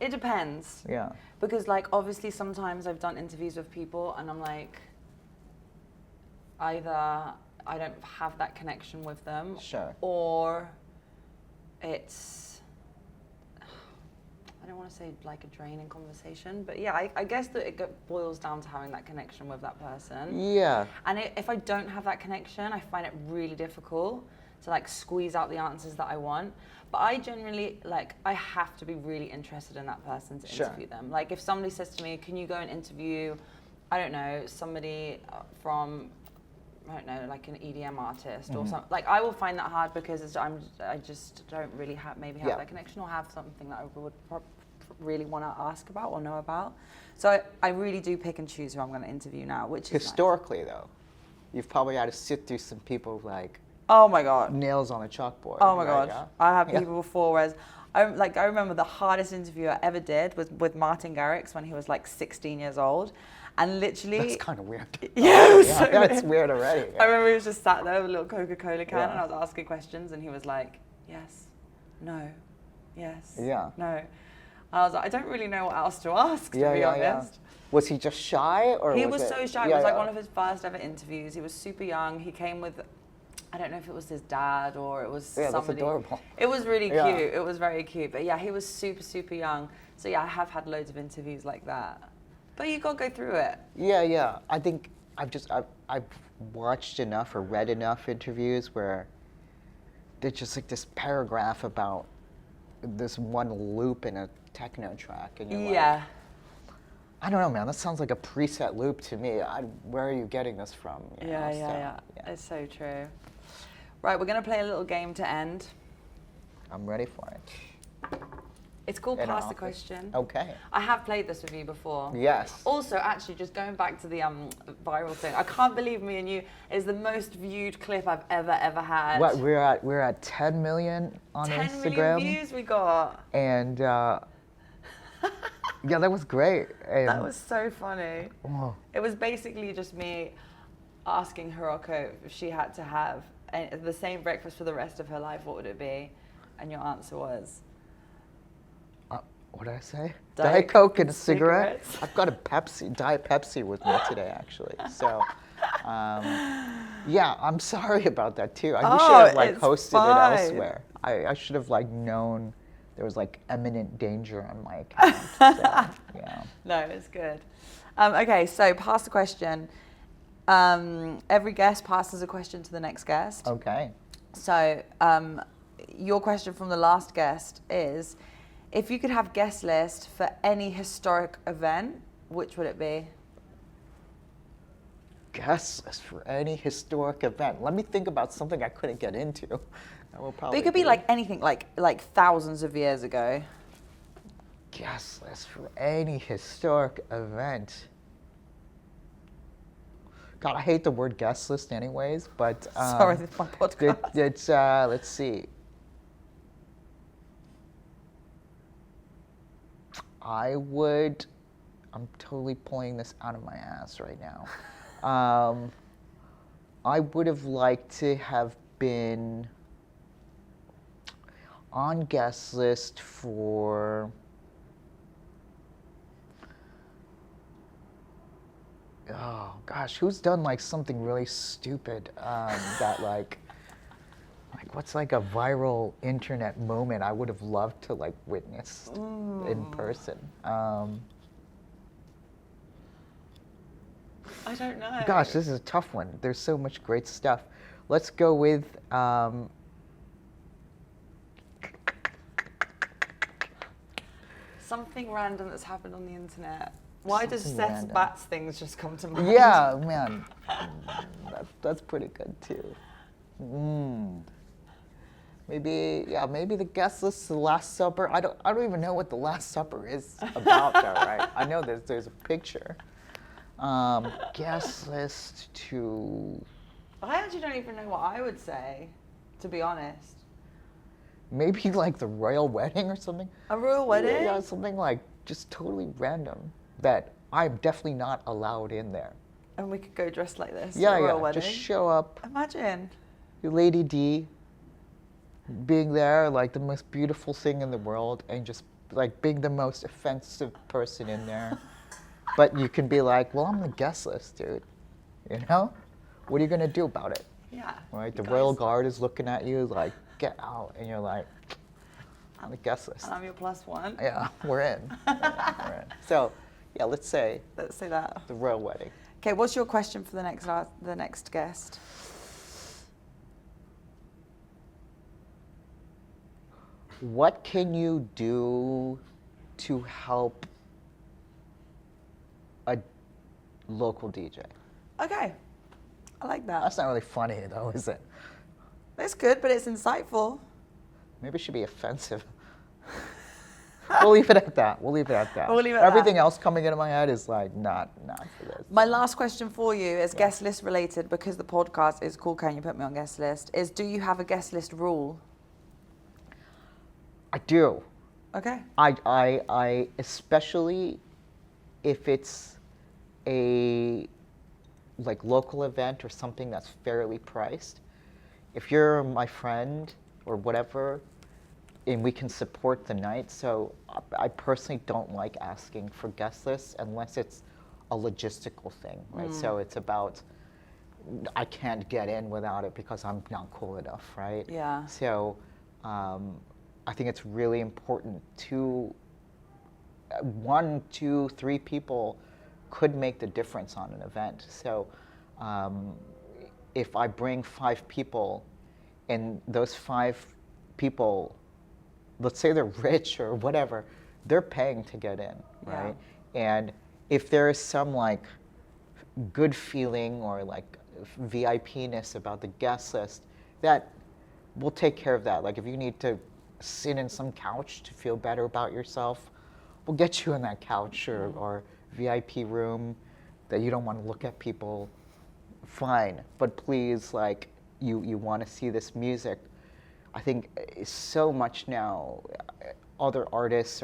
it depends. Yeah. Because like obviously sometimes I've done interviews with people and I'm like, either I don't have that connection with them, Sure. or it's, I don't want to say like a draining conversation, but yeah, I guess that it boils down to having that connection with that person. Yeah. And if I don't have that connection, I find it really difficult to like squeeze out the answers that I want. But I generally, like, I have to be really interested in that person to Sure. interview them. Like if somebody says to me, can you go and interview, I don't know, somebody from I don't know, like an EDM artist or something. Like I will find that hard because I just don't really have that connection or have something that I would really want to ask about or know about. So I really do pick and choose who I'm going to interview now, which is historically though, you've probably had to sit through some people like, oh my god, nails on a chalkboard. Oh my right? god, Yeah? I have people before. Whereas I remember the hardest interview I ever did was with Martin Garrix when he was like 16 years old. And literally... That's kind of weird. Yeah, it was so that's weird already. Yeah. I remember he was just sat there with a little Coca-Cola can Yeah. and I was asking questions and he was like, yes, no, yes, Yeah. no. And I was like, I don't really know what else to ask, to be honest. Was he just shy? Or He was so shy. It was like one of his... his first ever interviews. He was super young. He came with... I don't know if it was his dad or it was somebody. That's adorable. It was really cute. Yeah. It was very cute. But yeah, he was super, super young. So yeah, I have had loads of interviews like that. But you got to go through it. Yeah. I think I've watched enough or read enough interviews where there's just like this paragraph about this one loop in a techno track. And you're like, I don't know, man. That sounds like a preset loop to me. Where are you getting this from? You know, Yeah. It's so true. Right, we're going to play a little game to end. I'm ready for it. It's called Pass the Question. Okay. I have played this with you before. Yes. Also, actually, just going back to the viral thing, I can't believe Me and You is the most viewed clip I've ever had. What, we're at 10 million on 10 Instagram. 10 million views we got. And yeah, that was great. And that was so funny. Oh. It was basically just me asking Hiroko if she had to have the same breakfast for the rest of her life, what would it be? And your answer was? What did I say? Diet Coke and a cigarette. Cigarettes. I've got a Diet Pepsi with me today, actually. So, yeah, I'm sorry about that too. We should have like hosted it elsewhere. I should have like known there was like imminent danger on my account. So, yeah. No, it's good. Okay, so pass the question. Every guest passes a question to the next guest. Okay. So your question from the last guest is, if you could have guest list for any historic event, which would it be? Guest list for any historic event. Let me think about something I couldn't get into. That will probably. But it could be like anything, like thousands of years ago. Guest list for any historic event. God, I hate the word guest list anyways, but... Sorry, this is my podcast. It's let's see. I'm totally pulling this out of my ass right now. I would have liked to have been on guest list for... Oh gosh, who's done like something really stupid that like what's like a viral internet moment I would have loved to like witness in person? I don't know. Gosh, this is a tough one. There's so much great stuff. Let's go with something random that's happened on the internet. Why does Seth Batts things just come to mind? Yeah, man. That's pretty good too. Maybe the guest list, The Last Supper. I don't even know what The Last Supper is about though, right? I know there's a picture. Guest list to... I actually don't even know what I would say, to be honest. Maybe like the royal wedding or something. A royal wedding? Yeah, something like just totally random that I'm definitely not allowed in there. And we could go dressed like this. Yeah, at a royal wedding. Just show up. Imagine. Lady D being there, like the most beautiful thing in the world, and just like being the most offensive person in there. But you can be like, well, I'm the guest list, dude. You know? What are you gonna do about it? Yeah. Right? The royal guard is looking at you like, get out, and you're like, I'm the guest list. And I'm your +1. Yeah, we're in. We're in. So, yeah, let's say that. The royal wedding. Okay, what's your question for the next guest? What can you do to help a local DJ? Okay. I like that. That's not really funny though, is it? It's good, but it's insightful. Maybe it should be offensive. We'll leave it at that. We'll leave it at that. We'll leave it at Everything that. else coming into my head is like not for this. My last question for you is guest list related, because the podcast is called Can You Put Me on Guest List, is do you have a guest list rule? I do. Okay. I especially if it's a like local event or something that's fairly priced. If you're my friend or whatever, and we can support the night. So I personally don't like asking for guest lists unless it's a logistical thing, right? So it's about, I can't get in without it because I'm not cool enough, right? Yeah. So I think it's really important to, 1, 2, 3 people could make the difference on an event. So if I bring 5 people and those 5 people, let's say they're rich or whatever, they're paying to get in, right? And if there is some like good feeling or like VIP-ness about the guest list, that we'll take care of that. Like if you need to sit in some couch to feel better about yourself, we'll get you in that couch or VIP room that you don't want to look at people, fine. But please, like you want to see this music. I think so much now, other artists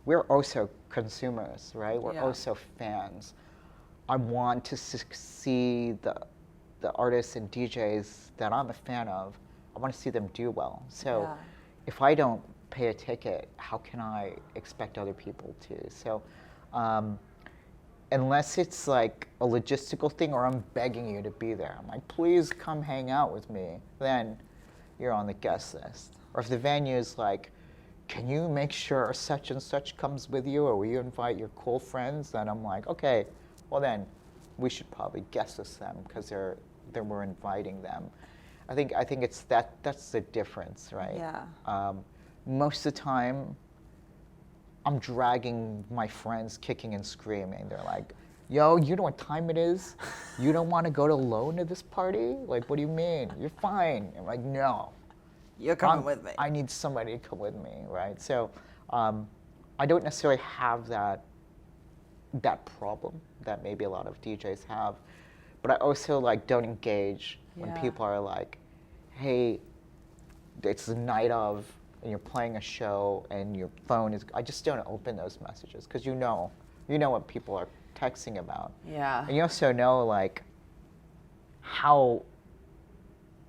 we're also consumers, right? We're also fans. I want to see the artists and DJs that I'm a fan of, I want to see them do well. So if I don't pay a ticket, how can I expect other people to? So unless it's like a logistical thing or I'm begging you to be there, I'm like, please come hang out with me, then you're on the guest list. Or if the venue is like, can you make sure such and such comes with you, or will you invite your cool friends? Then I'm like, okay, well then we should probably guest list them because we're inviting them. I think it's that's the difference, right? Yeah. Most of the time, I'm dragging my friends kicking and screaming. They're like, yo, you know what time it is? You don't want to go alone to this party? Like, what do you mean? You're fine. I'm like, no. You're coming with me. I need somebody to come with me, right? So I don't necessarily have that problem that maybe a lot of DJs have. But I also like don't engage when people are like, hey, it's the night of, and you're playing a show and your phone is, I just don't open those messages because you know what people are texting about. Yeah. And you also know like how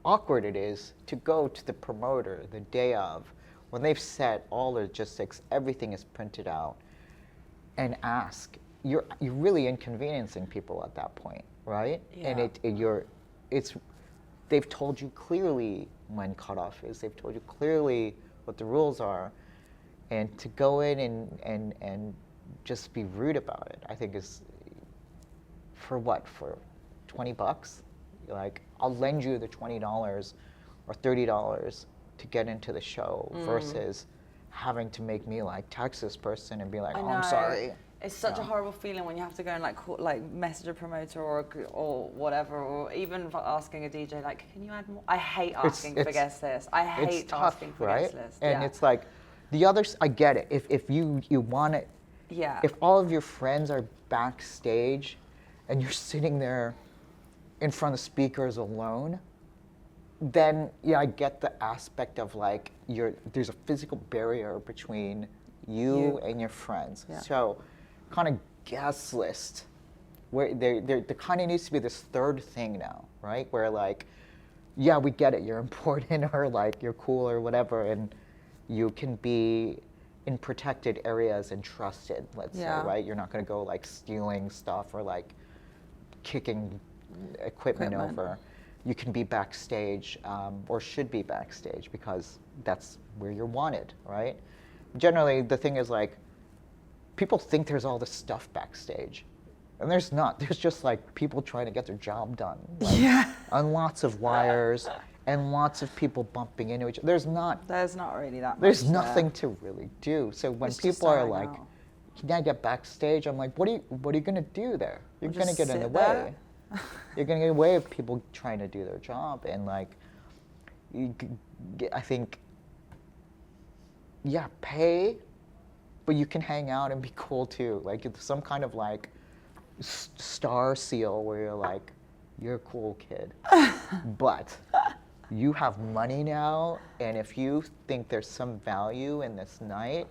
awkward it is to go to the promoter the day of when they've set all the logistics, everything is printed out, and ask. You're really inconveniencing people at that point, right? Yeah. And they've told you clearly when cutoff is. They've told you clearly what the rules are, and to go in and just be rude about it, I think is for what? For $20? Like, I'll lend you the $20 or $30 to get into the show versus having to make me like text this person and be like, oh, I'm sorry. It's such a horrible feeling when you have to go and like message a promoter or whatever, or even asking a DJ like, can you add more? I hate asking for guest list. I hate asking for guest list. And it's like the others. I get it. If you want it. Yeah. If all of your friends are backstage, and you're sitting there in front of speakers alone, then I get the aspect of like there's a physical barrier between you and your friends. Yeah. So kind of guest list where there kind of needs to be this third thing now, right? Where like, yeah, we get it, you're important or like you're cool or whatever, and you can be in protected areas and trusted, let's say, right? You're not going to go like stealing stuff or like kicking equipment over. You can be backstage or should be backstage because that's where you're wanted, right? Generally, the thing is like, people think there's all this stuff backstage, and there's not. There's just like people trying to get their job done. Like, and lots of wires and lots of people bumping into each other. There's not really that much. There's nothing to really do. So when people are like, out. can I get backstage? I'm like, what are you gonna do there? You're We'll gonna just get in sit the there? way. You're gonna get away with people trying to do their job, and like, I think, yeah, pay, but you can hang out and be cool too. Like it's some kind of like star seal where you're like, you're a cool kid, but you have money now, and if you think there's some value in this night,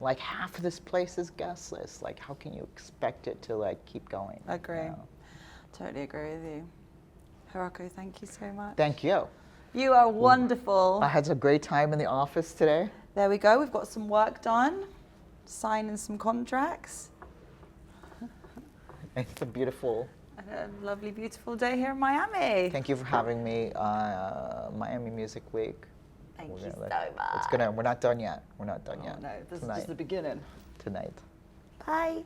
like half of this place is guest list. Like how can you expect it to like keep going? Agree. You know? Totally agree with you. Hiroko, thank you so much. Thank you. You are wonderful. I had a great time in the office today. There we go. We've got some work done, signing some contracts. It's a beautiful. A lovely, beautiful day here in Miami. Thank you for having me. Miami Music Week. Thank you so much. We're not done yet. We're not done yet. No, this is Tonight. just the beginning. Tonight. Bye.